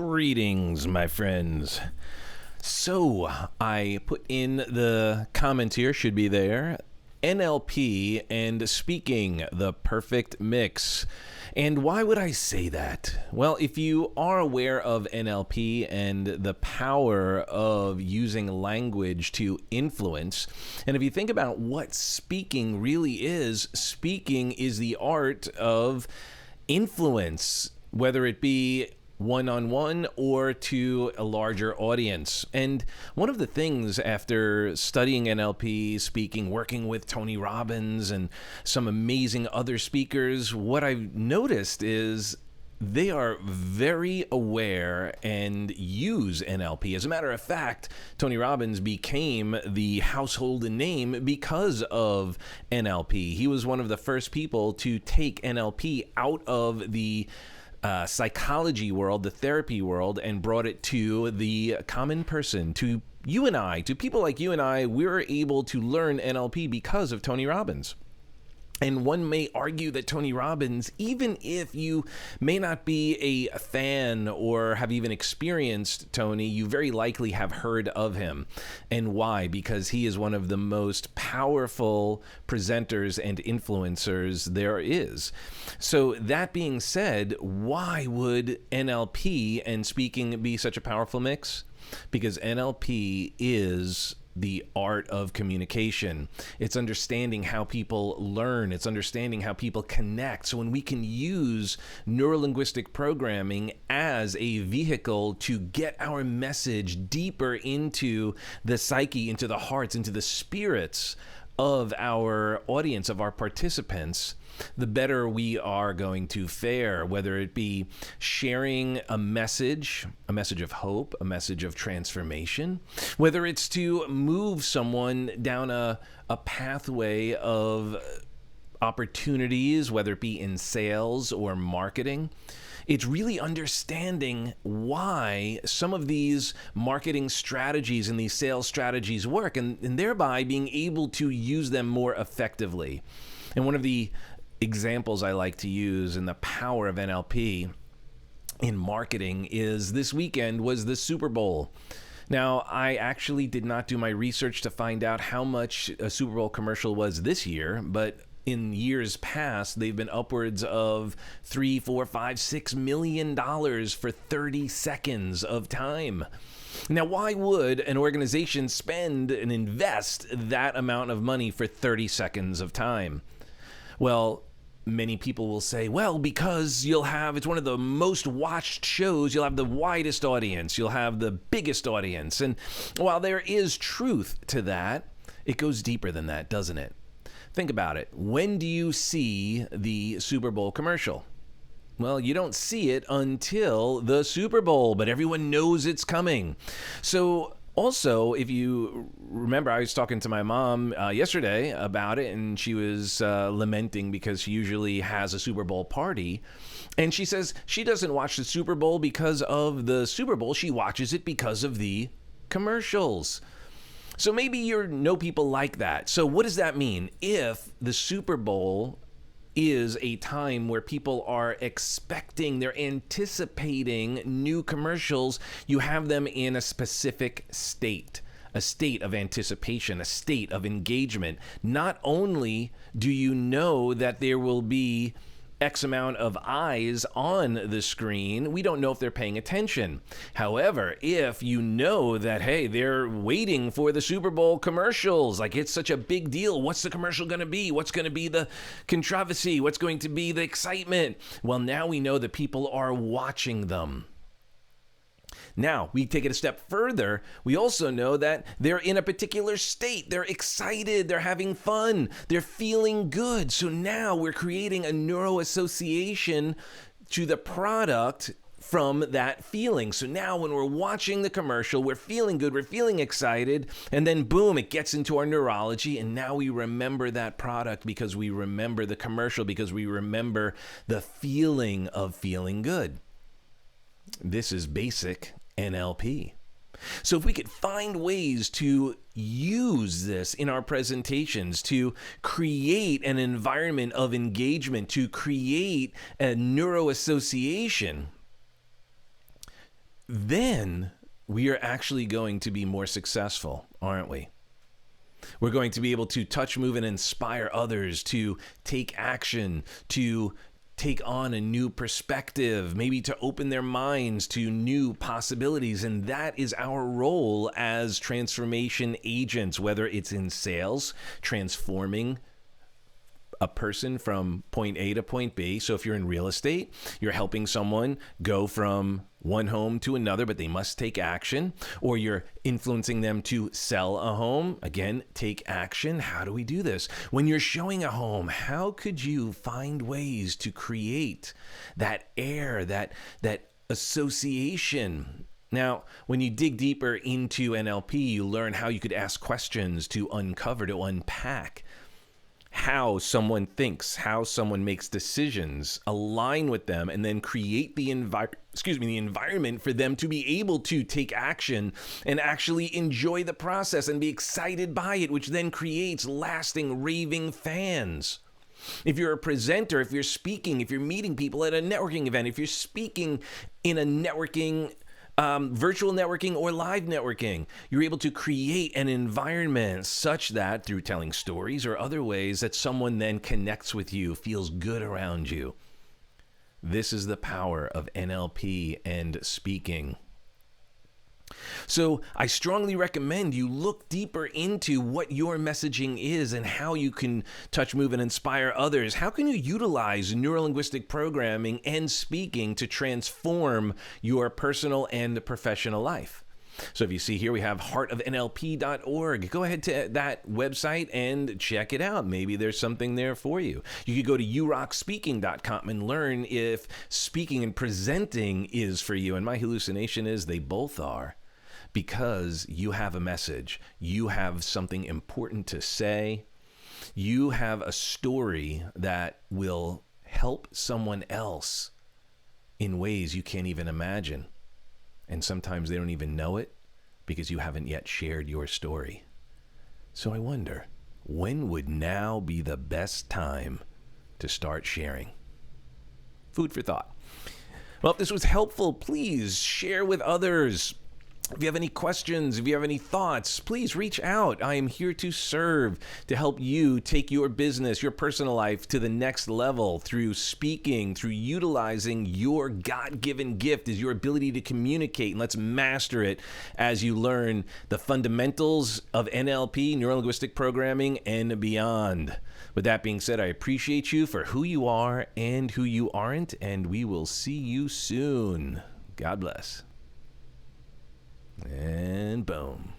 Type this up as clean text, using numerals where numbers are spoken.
Greetings, my friends. So, I put in the comments here, should be there, NLP and speaking, the perfect mix. And why would I say that? Well, if you are aware of NLP and the power of using language to influence, and if you think about what speaking really is, speaking is the art of influence, whether it be one-on-one or to a larger audience. And one of the things after studying NLP, speaking, working with Tony Robbins and some amazing other speakers, what I've noticed is they are very aware and use NLP. As a matter of fact, Tony Robbins became the household name because of NLP. He was one of the first people to take NLP out of the psychology world, the therapy world, and brought it to the common person, to you and I, to people like you and I. We're able to learn NLP because of Tony Robbins. And one may argue that Tony Robbins, even if you may not be a fan or have even experienced Tony, you very likely have heard of him. And why? Because he is one of the most powerful presenters and influencers there is. So that being said, why would NLP and speaking be such a powerful mix? Because NLP is the art of communication. It's understanding how people learn. It's understanding how people connect. So when we can use neurolinguistic programming as a vehicle to get our message deeper into the psyche, into the hearts, into the spirits of our audience, of our participants, the better we are going to fare, whether it be sharing a message of hope, a message of transformation, whether it's to move someone down a pathway of opportunities, whether it be in sales or marketing. It's really understanding why some of these marketing strategies and these sales strategies work, and thereby being able to use them more effectively. And one of the examples I like to use in the power of NLP in marketing is this weekend was the Super Bowl. Now, I actually did not do my research to find out how much a Super Bowl commercial was this year, but in years past, they've been upwards of $3, $4, $5, $6 million for 30 seconds of time. Now, why would an organization spend and invest that amount of money for 30 seconds of time? Well, many people will say, well, because it's one of the most watched shows, you'll have the widest audience, you'll have the biggest audience. And while there is truth to that, it goes deeper than that, doesn't it? Think about it. When do you see the Super Bowl commercial? Well, you don't see it until the Super Bowl, but everyone knows it's coming. So also, if you remember, I was talking to my mom yesterday about it, and she was lamenting because she usually has a Super Bowl party. And she says she doesn't watch the Super Bowl because of the Super Bowl. She watches it because of the commercials. So maybe you know people like that. So what does that mean? If the Super Bowl is a time where people are expecting, they're anticipating new commercials, you have them in a specific state. A state of anticipation, a state of engagement. Not only do you know that there will be X amount of eyes on the screen, we don't know if they're paying attention. However, if you know that, hey, they're waiting for the Super Bowl commercials, like it's such a big deal. What's the commercial going to be? What's going to be the controversy? What's going to be the excitement? Well, now we know that people are watching them. Now, we take it a step further. We also know that they're in a particular state. They're excited. They're having fun. They're feeling good. So now we're creating a neuroassociation to the product from that feeling. So now when we're watching the commercial, we're feeling good, we're feeling excited, and then boom, it gets into our neurology, and now we remember that product because we remember the commercial, because we remember the feeling of feeling good. This is basic NLP. So if we could find ways to use this in our presentations, to create an environment of engagement, to create a neuroassociation, then we are actually going to be more successful, aren't we? We're going to be able to touch, move, and inspire others to take action, to take on a new perspective, maybe to open their minds to new possibilities. And that is our role as transformation agents, whether it's in sales, transforming a person from point A to point B. So if you're in real estate, you're helping someone go from one home to another, but they must take action. Or you're influencing them to sell a home. Again, take action. How do we do this? When you're showing a home, how could you find ways to create that air, that association? Now, when you dig deeper into NLP, you learn how you could ask questions to uncover, to unpack how someone thinks, how someone makes decisions, align with them, and then create the environment for them to be able to take action and actually enjoy the process and be excited by it, which then creates lasting raving fans. If you're a presenter, if you're speaking, if you're meeting people at a networking event, if you're speaking in a networking virtual networking or live networking, you're able to create an environment such that through telling stories or other ways that someone then connects with you, feels good around you. This is the power of NLP and speaking. So I strongly recommend you look deeper into what your messaging is and how you can touch, move, and inspire others. How can you utilize neurolinguistic programming and speaking to transform your personal and professional life? So if you see here, we have heartofnlp.org. Go ahead to that website and check it out. Maybe there's something there for you. You could go to urockspeaking.com and learn if speaking and presenting is for you. And my hallucination is they both are, because you have a message. You have something important to say. You have a story that will help someone else in ways you can't even imagine. And sometimes they don't even know it because you haven't yet shared your story. So I wonder, when would now be the best time to start sharing? Food for thought. Well, if this was helpful, please share with others. If you have any questions, if you have any thoughts, please reach out. I am here to serve, to help you take your business, your personal life to the next level through speaking, through utilizing your God-given gift is your ability to communicate. And let's master it as you learn the fundamentals of NLP, neuro-linguistic programming, and beyond. With that being said, I appreciate you for who you are and who you aren't, and we will see you soon. God bless. And boom.